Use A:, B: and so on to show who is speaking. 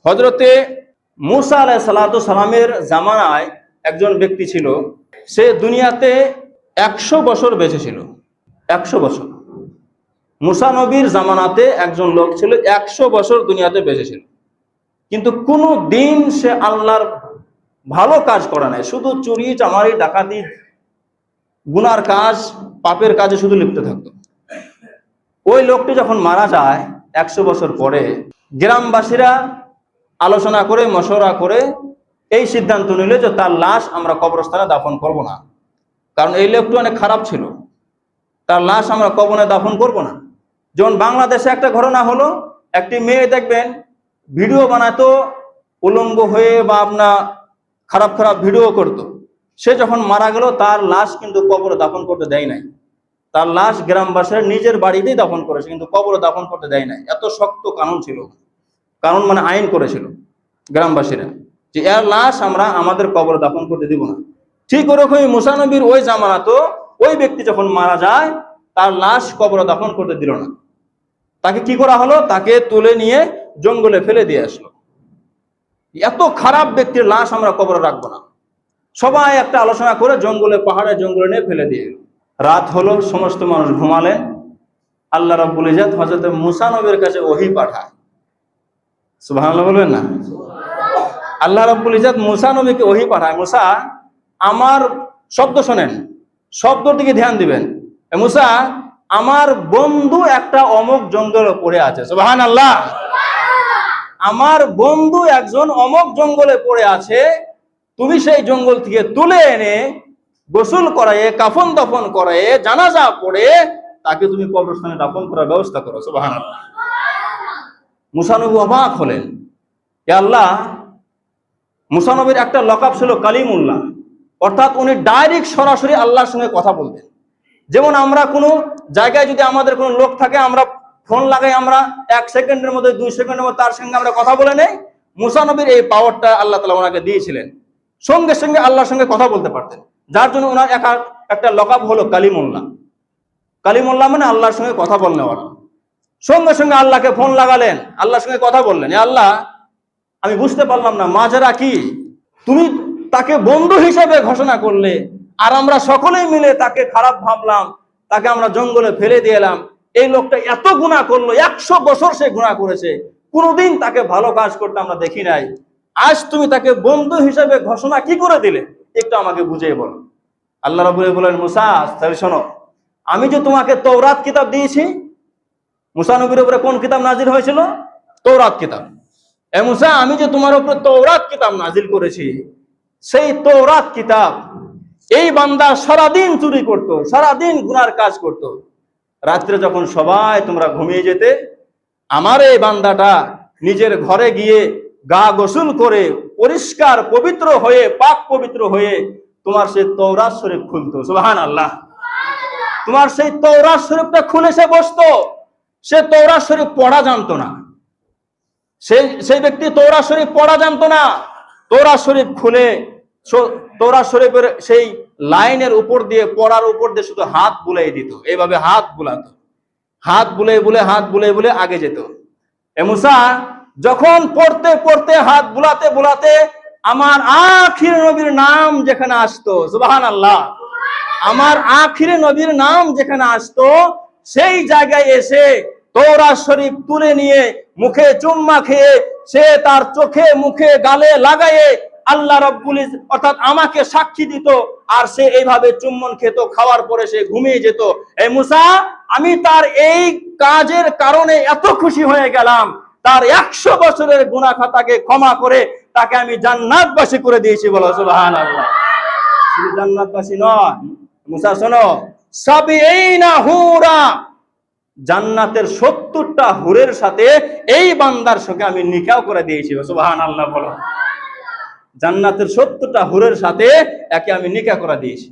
A: হযরতে মুসা আলাইহিস সালাতু সালামের জামানায় একজন ব্যক্তি ছিল, সে দুনিয়াতে 100 বছর বেঁচে ছিল। 100 বছর। মুসা নবীর জামানাতে একজন লোক ছিল, 100 বছর দুনিয়াতে বেঁচে ছিল, কিন্তু কোনো দিন সে আল্লাহর ভালো কাজ করে নাই, শুধু চুরি চামারি ডাকাতি গুনার কাজ পাপের কাজে শুধু লিপ্ত থাকতো। ওই লোকটি যখন মারা যায় 100 বছর পরে, গ্রামবাসীরা আলোচনা করে মশওরা করে এই সিদ্ধান্ত নিল যে তার লাশ আমরা কবরস্থানে দাফন করব না, কারণ এই লোকটি অনেক খারাপ ছিল, তার লাশ আমরা কবরে দাফন করব না। যেমন বাংলাদেশে একটা ঘটনা হলো, একটি মেয়ে দেখবেন ভিডিও বানাতো উলঙ্গ হয়ে বা আপনার খারাপ খারাপ ভিডিও করতো, সে যখন মারা গেল তার লাশ কিন্তু কবরে দাফন করতে দেয় নাই, তার লাশ গ্রামবাসীরা নিজের বাড়িতেই দাফন করেছে, কিন্তু কবরে দাফন করতে দেয় নাই। এত শক্ত কানুন ছিল, কানুন মানে আইন করেছিল গ্রামবাসীরা যে এর লাশ আমরা আমাদের কবরে দাফন করতে দিব না। ঠিক ওরকমই মুসা নবীর ওই জামানাতো ওই ব্যক্তি যখন মারা যায় তার লাশ কবরে দাফন করতে দিল না। তাকে কি করা হলো, তাকে তুলে নিয়ে জঙ্গলে ফেলে দিয়ে আসলো। এত খারাপ ব্যক্তির লাশ আমরা কবরে রাখবো না। সবাই একটা আলোচনা করে জঙ্গলে পাহাড়ে জঙ্গলে নিয়ে ফেলে দিয়ে গেল। রাত হলো, সমস্ত মানুষ ঘুমালেন। আল্লাহ রাব্বুল ইজ্জত হযরত মুসা নবীর কাছে ওহী পাঠায়। সুবহানাল্লাহ বলবেন না? আল্লাহ রাব্বুল ইজ্জত মুসা নবীকে ওহী পাঠায়, মুসা আমার শব্দ শোনেন, শব্দের দিকে ধ্যান দিবেন। মুসা, আমার বন্ধু একটা অমুক জঙ্গলে পড়ে আছে। সুবহানাল্লাহ। আমার বন্ধু একজন অমুক জঙ্গলে পড়ে আছে, তুমি সেই জঙ্গল থেকে তুলে এনে গোসল করায়ে, কাফন দাফন করায়ে, জানাজা পড়ে তাকে তুমি কবরস্থানে দাফন করার ব্যবস্থা করো। সুবহানাল্লাহ। মুসা নবী অবাক হলেন, হে আল্লাহ। মুসা নবীর একটা লকাব ছিল কালিমুল্লাহ, অর্থাৎ উনি ডাইরেক্ট সরাসরি আল্লাহর সঙ্গে কথা বলতেন। যেমন আমরা কোনো জায়গায় যদি আমাদের কোনো লোক থাকে, আমরা ফোন লাগাই, আমরা 1 সেকেন্ডের মধ্যে 2 সেকেন্ডের মধ্যে তার সঙ্গে আমরা কথা বলে নেই। মুসা নবীর এই পাওয়ারটা আল্লাহ তাআলা ওনাকে দিয়েছিলেন, সঙ্গে সঙ্গে আল্লাহর সঙ্গে কথা বলতে পারতেন, যার জন্য ওনার একটা লকাব হলো কালিমুল্লাহ। কালিমুল্লাহ মানে আল্লাহর সঙ্গে কথা বলনেওয়ালা। সঙ্গে সঙ্গে আল্লাহকে ফোন লাগালেন, আল্লাহর সঙ্গে কথা বললেন, এ আল্লাহ, আমি বুঝতে পারলাম না মাজারা কি, তুমি তাকে বন্ধু হিসেবে ঘোষণা করলে, আর আমরা সকলেই মিলে তাকে খারাপ ভাবলাম, তাকে আমরা জঙ্গলে ফেলে দিয়ে এলাম। এই লোকটা এত গুনাহ করলো, 100 বছর সে গুনাহ করেছে, কোনোদিন তাকে ভালো কাজ করতে আমরা দেখি নাই। আজ তুমি তাকে বন্ধু হিসেবে ঘোষণা কি করে দিলে, একটু আমাকে বুঝিয়ে বলো। আল্লাহ রাব্বুল বলেন, মুসা তাহলে শোনো, আমি যে তোমাকে তওরাত কিতাব দিয়েছি, মুসা নবীর উপরে কোন কিতাব নাজিল হয়েছিল? তওরাত কিতাব। এ মুসা, আমি যে তোমার উপরে তওরাত কিতাব নাজিল করেছি, সেই তওরাত কিতাব এই বান্দা সারাদিন চুরি করত, সারাদিন গুনার কাজ করত। রাত্রে যখন সবাই তোমরা ঘুমিয়ে যেতে, আমার এই বান্দাটা নিজের ঘরে গিয়ে গা গোসল করে পরিষ্কার পবিত্র হয়ে, পাক পবিত্র হয়ে তোমার সেই তওরাত শরীফ খুলতো। সুবহানাল্লাহ। তোমার সেই তওরাত শরীফটা খুলে সে বসতো। সে তওরাত শরীফ পড়া জানতো না, সেই ব্যক্তি তওরাত শরীফ পড়া জানতো না। তওরাত শরীফ খুলে তওরাত শরীফের সেই লাইনের উপর দিয়ে, পড়ার উপর দিয়ে শুধু হাত বুলাই দিত, এইভাবে হাত বুলাতো, হাত বুলাই বুলে, হাত বুলাই বুলে আগে যেত। এ মুসা, যখন পড়তে পড়তে, হাত বুলাতে বুলাতে আমার আখির নবীর নাম যেখানে আসতো, সুবহানাল্লাহ, আমার আখির নবীর নাম যেখানে আসতো, সেই জায়গায় এসে তওরাত শরীফ তুলে নিয়ে মুখে চুম্মা খেয়ে সে তার চোখে মুখে গালে লাগায়ে আল্লাহ রাব্বুল ইজ্জত অর্থাৎ আমাকে সাক্ষী দিত, আর সে এইভাবে চুম্বন খেত, খাওয়ার পরে সে ঘুমিয়ে যেত। এই মুসা, আমি তার এই কাজের কারণে এত খুশি হয়ে গেলাম, তার 100 বছরের গুনাহ খাতাকে ক্ষমা করে তাকে আমি জান্নাতবাসী করে দিয়েছি। বলো সুবহানাল্লাহ। শুধু জান্নাতবাসী নয়, মুসা শোনো, সাবিঈনা হুরা, জান্নাতের 70টা হুরের সাথে এই বান্দার সঙ্গে আমি নিকাহ করে দিয়েছি। সুবহানাল্লাহ বলো। জান্নাতের 70টা হুরের সাথে একে আমি নিকাহ করে দিয়েছি।